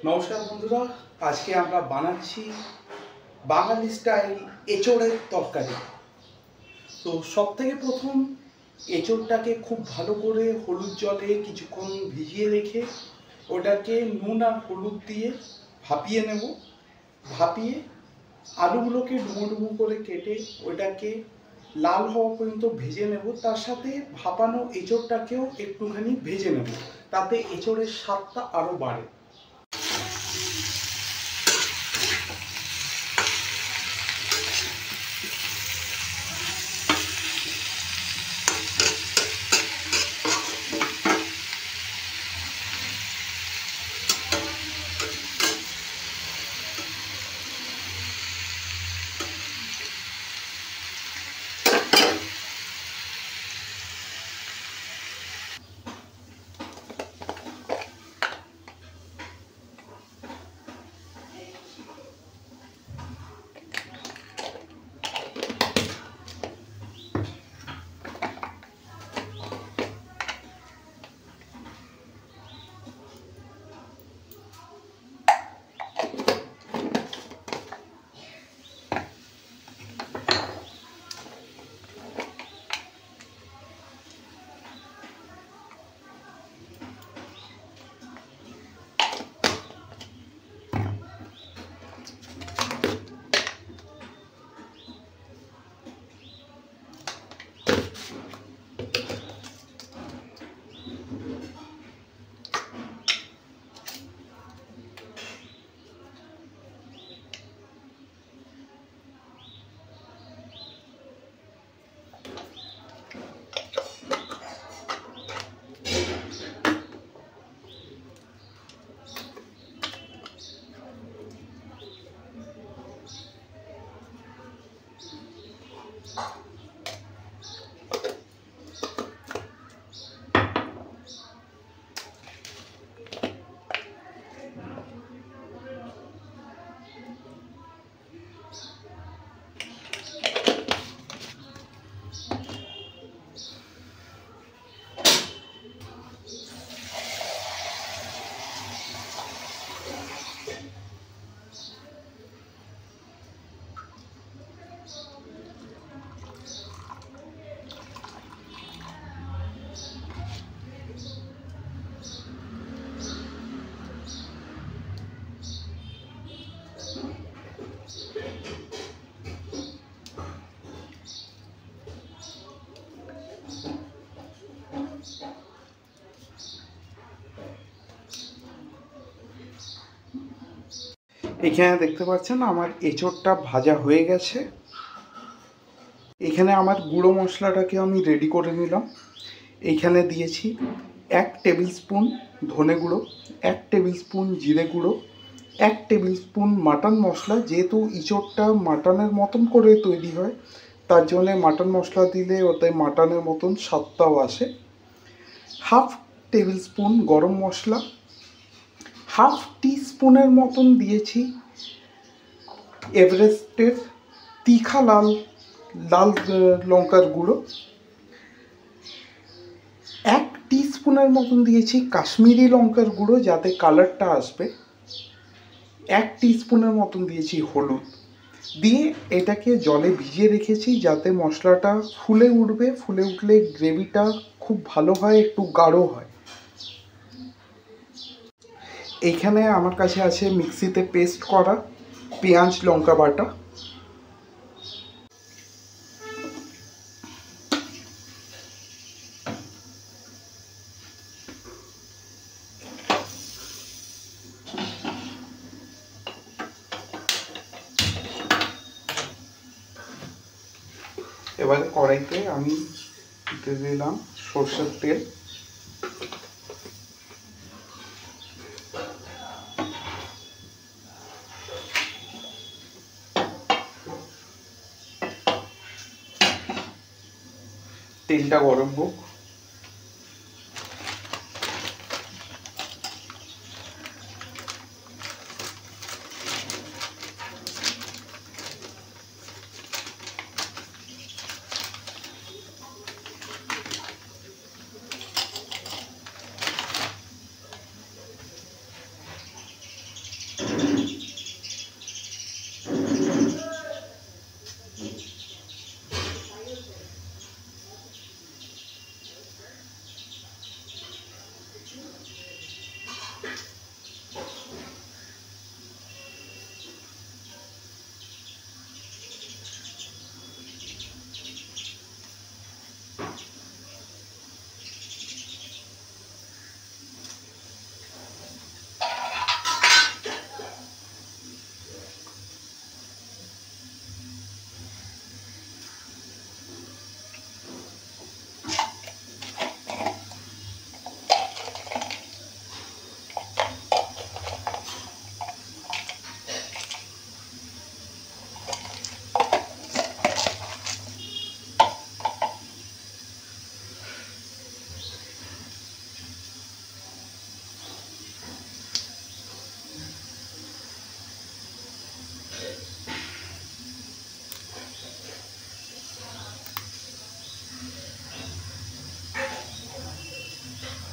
নমস্কার বন্ধুরা, আজকে আমরা বানাচ্ছি বাঙালি স্টাইল এঁচোড়ের তরকারি। তো সব থেকে প্রথম এঁচোড়টাকে খুব ভালো করে হলুদ জলে কিছুক্ষণ ভিজিয়ে রেখে ওটাকে নুন আর হলুদ দিয়ে ভাপিয়ে নেব। ভাপিয়ে আলুগুলোকে ডুমো ডুমো করে কেটে ওটাকে লাল হওয়া পর্যন্ত ভেজে নেব। তার সাথে ভাপানো এঁচোড়টাকেও একটুখানি ভেজে নেব, তাতে এঁচোড়ের স্বাদটা আরও বাড়ে। এখানে দেখতে পাচ্ছেন আমার এঁচোড়টা ভাজা হয়ে গেছে। এখানে আমার গুঁড়ো মশলাটাকে আমি রেডি করে নিলাম। এইখানে দিয়েছি 1 টেবিল স্পুন ধনে গুঁড়ো, 1 টেবিল স্পুন জিরে গুঁড়ো, 1 টেবিল স্পুন মাটন মশলা। যেহেতু এঁচোড়টা মাটনের মতন করে তৈরি হয়, তার জন্যে মাটন মশলা দিলে ওতে মাটনের মতন স্বাদটাও আসে। 1/2 টেবিল স্পুন গরম মশলা, 1/2 টিস্পুনের মতন দিয়েছি এভারেস্টের তীখা লাল লঙ্কার গুঁড়ো, 1 টিস্পুনের মতন দিয়েছি কাশ্মীরি লঙ্কার গুঁড়ো যাতে কালারটা আসবে, 1 টিস্পুনের মতন দিয়েছি হলুদ দিয়ে এটাকে জলে ভিজিয়ে রেখেছি যাতে মশলাটা ফুলে উঠবে। ফুলে উঠলে গ্রেভিটা খুব ভালো হয়, একটু গাঢ় হয়। এইখানে আমার কাছে আছে মিক্সিতে পেস্ট করা পেঁয়াজ লঙ্কা বাটা। এবারে কড়াইতে আমি দিয়ে দিলাম সরষের তেল। তেলটা গরম হোক।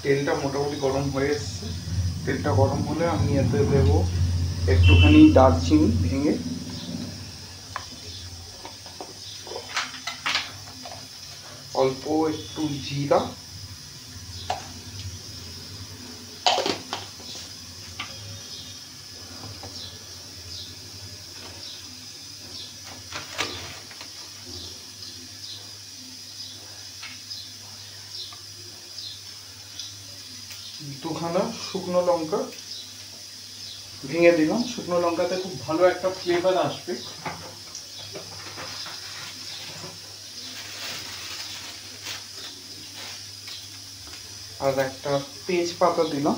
তেলটা মোটামুটি গরম হয়ে এসছে। তেলটা গরম হলে আমি এতে দেবো একটুখানি দারচিনি ভেঙে, অল্প একটু জিরা, দুখানা শুকনো লঙ্কা ভেঙে দিলাম। শুকনো লঙ্কাতে খুব ভালো একটা ফ্লেভার আসবে। আর একটা তেজপাতা দিলাম।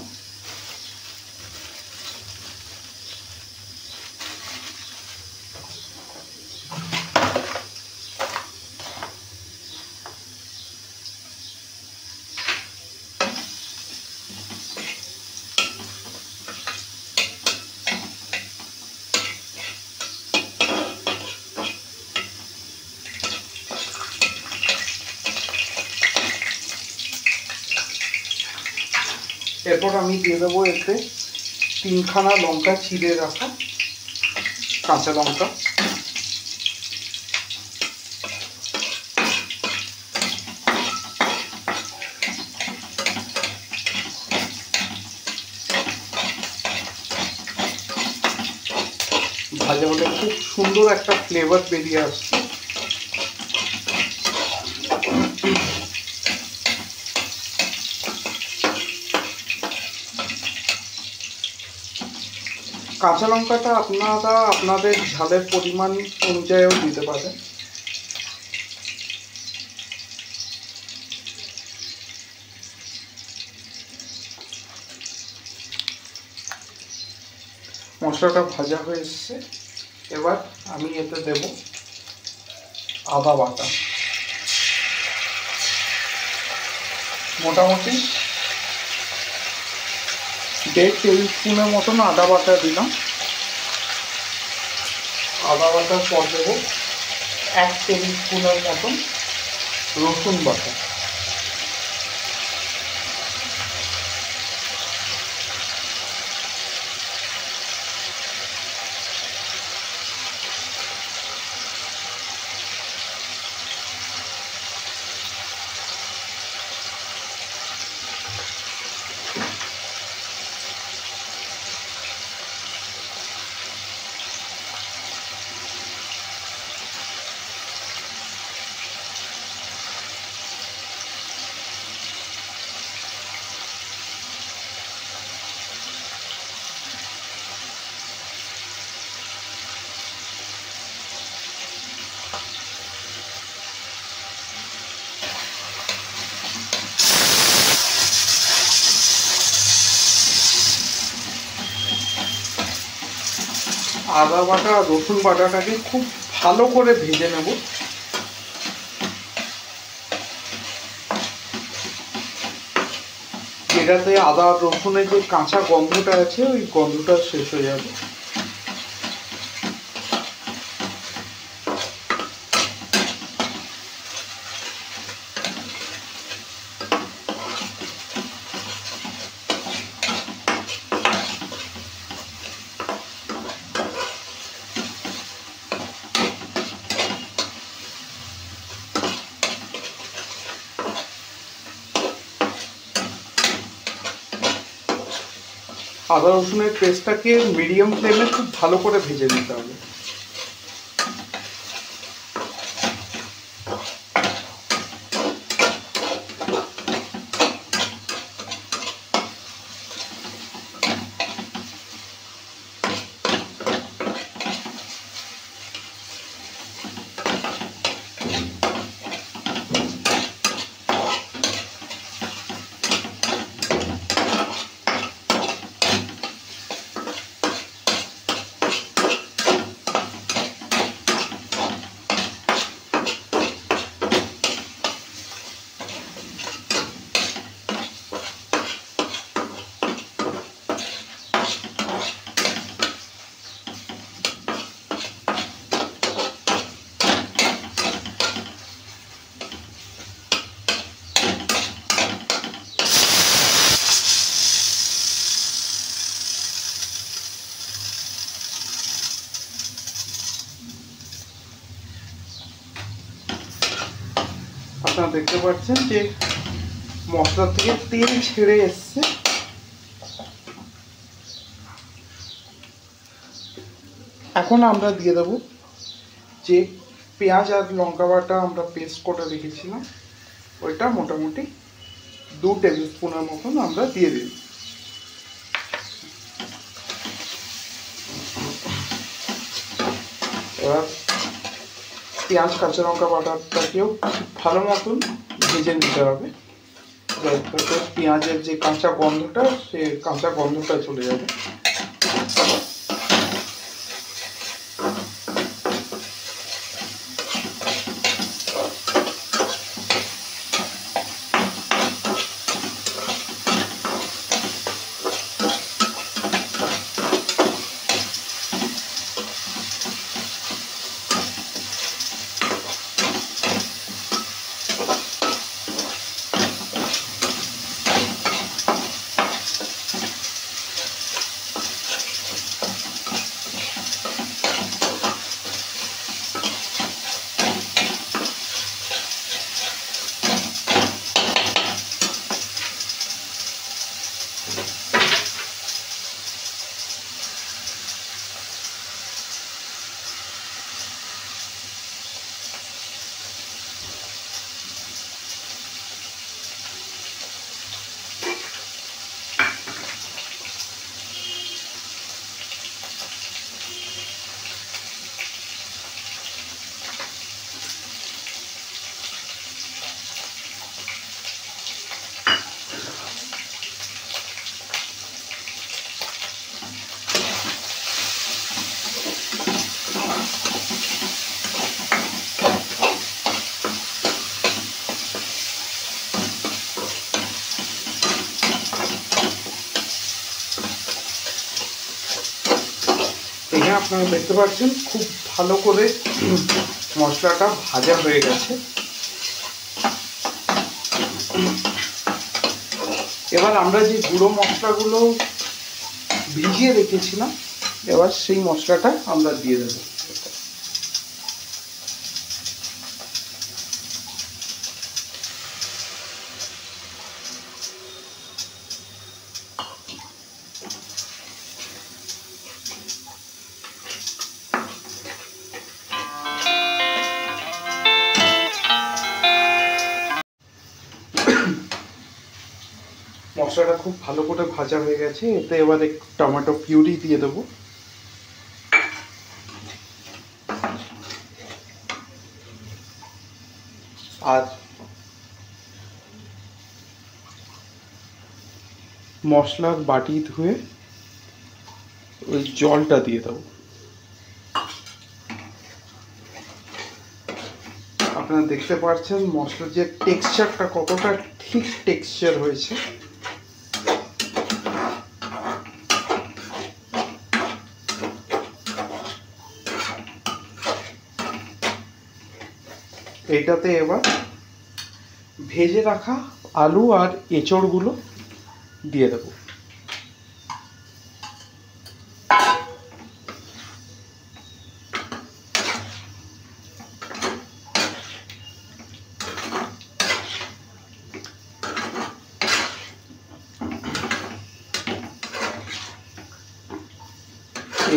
এরপর আমি দিয়ে দেবো এতে 3খানা লঙ্কা চিড়ে রাখা, কাঁচা লঙ্কা। ভাজা হলে খুব সুন্দর একটা ফ্লেভার বেরিয়ে আসছে। কাঁচা লঙ্কাটা আপনারা আপনাদের ঝালের পরিমাণ অনুযায়ীও দিতে পারেন। মশলাটা ভাজা হয়ে এসছে। এবার আমি এতে দেব আদা বাটা, মোটামুটি 1.5 টেবিল স্পুনের মতন আদা বাটা দিলাম। আদা বাটার পর দেব 1 টেবিল স্পুনের মতন রসুন বাটা। আদা বাটা আর রসুন বাটাটাকে খুব ভালো করে ভেজে নেব। এটাতে আদা আর রসুনের যে কাঁচা গন্ধটা আছে ওই গন্ধটা শেষ হয়ে যাবে। আদা রসুনের পেস্টটাকে মিডিয়াম ফ্লেমে খুব ভালো করে ভেজে নিতে হবে। আপনারা দেখতে পাচ্ছেন যে মশলা থেকে তেল ছেড়ে এসছে। এখন আমরা দিয়ে দেব যে পেঁয়াজ আর লঙ্কা বাটা আমরা পেস্ট করে রেখেছিলাম, ওইটা মোটামুটি 2 টেবিল স্পুনের মতন আমরা দিয়ে দিই। এবার পেঁয়াজ কাঁচা লঙ্কা বাটাটাকেও ভালো মতন ভেজে নিতে হবে, যাতে পেঁয়াজের যে কাঁচা গন্ধটা, সে কাঁচা গন্ধটা চলে যাবে। এখানে আপনারা দেখতে পাচ্ছেন খুব ভালো করে মশলাটা ভাজা হয়ে গেছে। এবার আমরা যে গুঁড়ো মশলাগুলো ভিজিয়ে রেখেছিলাম, এবার সেই মশলাটা আমরা দিয়ে দেব। মশলাটা খুব ভালো করে ভাজা হয়ে গেছে, এতে এবার একটু টমেটো পিউরি দিয়ে দেবো। আর মশলার বাটি ধুয়ে ওই জলটা দিয়ে দেবো। আপনারা দেখতে পাচ্ছেন মশলার যে টেক্সচারটা কতটা ঠিক টেক্সচার হয়েছে। এটাতে এবার ভেজে রাখা আলু আর এঁচড়গুলো দিয়ে দেব।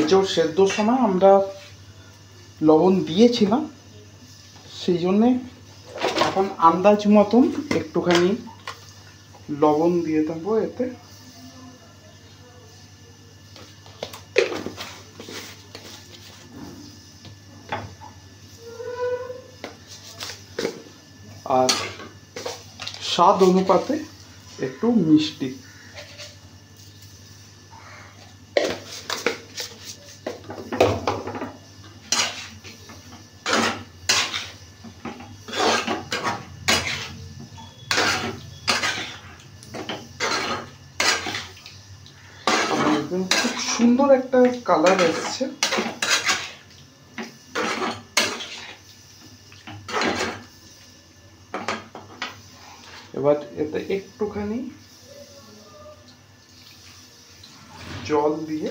এঁচড় সেদ্ধর সময় আমরা লবণ দিয়েছিলাম, সেই জন্যে এখন আন্দাজ মতন একটুখানি লবণ দিয়ে দেবো এতে। আর স্বাদ অনুপাতে একটু মিষ্টি। খুব সুন্দর একটা কালার এসছে। এবার এতে একটুখানি জল দিয়ে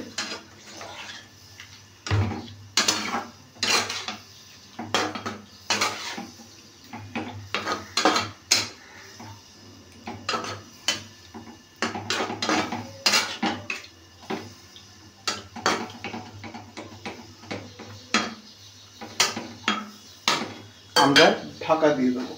আমরা ঢাকা দিয়ে দেবো।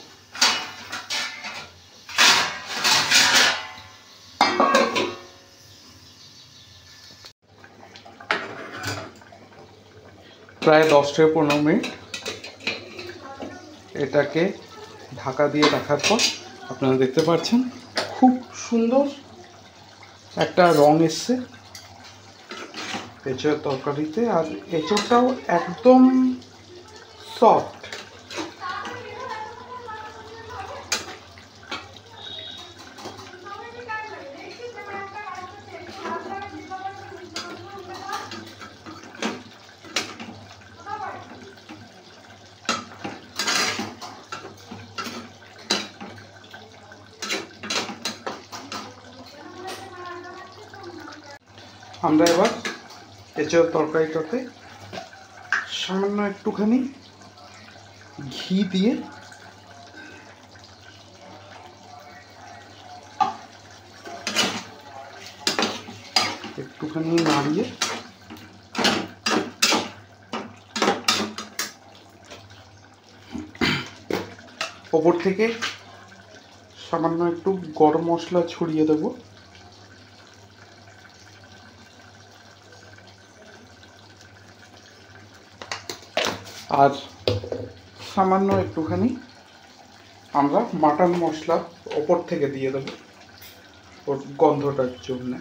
প্রায় 10 থেকে 15 মিনিট এটাকে ঢাকা দিয়ে রাখার পর আপনারা দেখতে পাচ্ছেন খুব সুন্দর একটা রং এসছে এঁচোড়ের তরকারিতে। আর এঁচোড়টাও একদম সফট। আমরা এবার এঁচোড়ের তরকারিটাতে সামান্য একটুখানি ঘি দিয়ে একটুখানি নাড়িয়ে ওপর থেকে সামান্য একটু গরম মশলা ছড়িয়ে দেবো। আর সামান্য একটুখানি আমরা মাটন মশলা ওপর থেকে দিয়ে দেবো ওর গন্ধটার জন্য।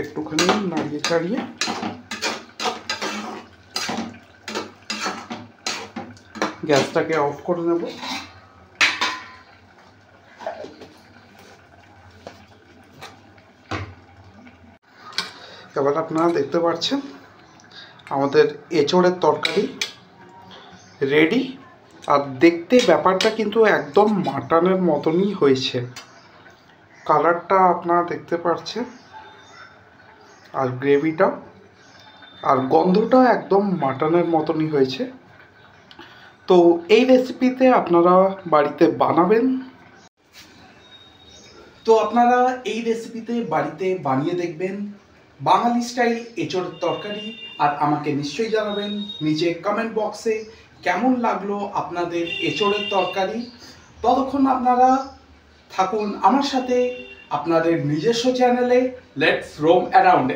একটুখানি নাড়িয়ে চাড়িয়ে গ্যাসটাকে অফ করে নেব। এবার আপনারা দেখতে পাচ্ছেন আমাদের এঁচোড়ের তরকারি রেডি। আর দেখতে ব্যাপারটা কিন্তু একদম মাটনের মতনই হয়েছে, কালারটা আপনারা দেখতে পাচ্ছেন, আর গ্রেভিটা আর গন্ধটা একদম মাটনের মতনই হয়েছে। তো এই রেসিপিতে আপনারা বাড়িতে বানাবেন। তো আপনারা এই রেসিপিতে বাড়িতে বানিয়ে দেখবেন বাঙালি স্টাইল এঁচোড়ের তরকারি। আর আমাকে নিশ্চয়ই জানাবেন নিচে কমেন্ট বক্সে কেমন লাগলো আপনাদের এঁচোড়ের তরকারি। ততক্ষণ আপনারা থাকুন আমার সাথে আপনাদের নিজস্ব চ্যানেলে লেটস রোম অ্যারাউন্ড।